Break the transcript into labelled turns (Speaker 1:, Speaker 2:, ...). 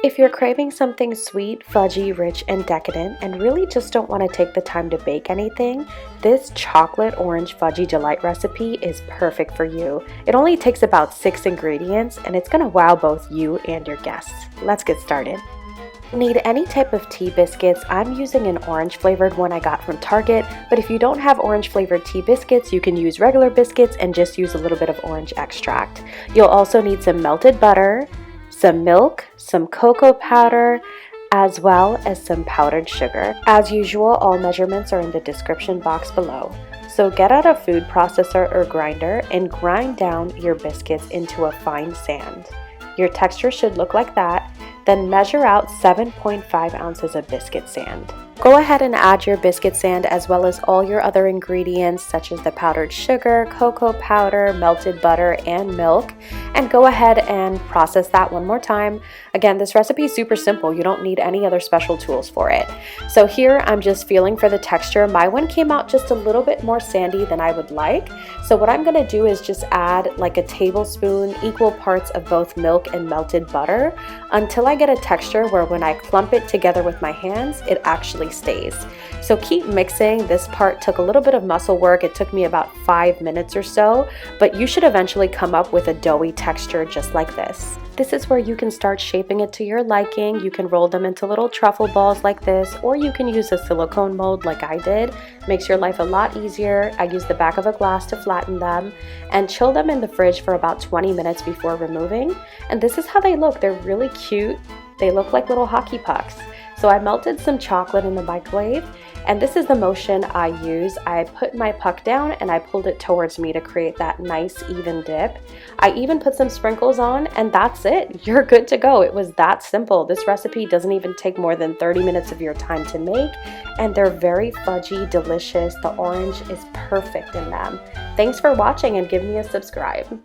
Speaker 1: If you're craving something sweet, fudgy, rich, and decadent, and really just don't want to take the time to bake anything, this chocolate orange fudgy delight recipe is perfect for you. It only takes about 6 ingredients, and it's going to wow both you and your guests. Let's get started. Need any type of tea biscuits. I'm using an orange flavored one I got from Target, but if you don't have orange flavored tea biscuits, you can use regular biscuits and just use a little bit of orange extract. You'll also need some melted butter, some milk, some cocoa powder, as well as some powdered sugar. As usual, all measurements are in the description box below. So get out a food processor or grinder and grind down your biscuits into a fine sand. Your texture should look like that. Then measure out 7.5 ounces of biscuit sand. Go ahead and add your biscuit sand as well as all your other ingredients such as the powdered sugar, cocoa powder, melted butter, and milk, and go ahead and process that one more time. Again, this recipe is super simple. You don't need any other special tools for it. So here I'm just feeling for the texture. My one came out just a little bit more sandy than I would like. So what I'm gonna do is just add like a tablespoon, equal parts of both milk and melted butter until I get a texture where when I clump it together with my hands, it actually stays. So keep mixing. This part took a little bit of muscle work. It took me about 5 minutes or so, but you should eventually come up with a doughy texture just like this. This is where you can start shaping it to your liking. You can roll them into little truffle balls like this, or you can use a silicone mold like I did. Makes your life a lot easier. I use the back of a glass to flatten them and chill them in the fridge for about 20 minutes before removing. And this is how they look. They're really cute. They look like little hockey pucks. So I melted some chocolate in the microwave, and this is the motion I use. I put my puck down and I pulled it towards me to create that nice even dip. I even put some sprinkles on, and that's it. You're good to go. It was that simple. This recipe doesn't even take more than 30 minutes of your time to make, and they're very fudgy, delicious. The orange is perfect in them. Thanks for watching, and give me a subscribe.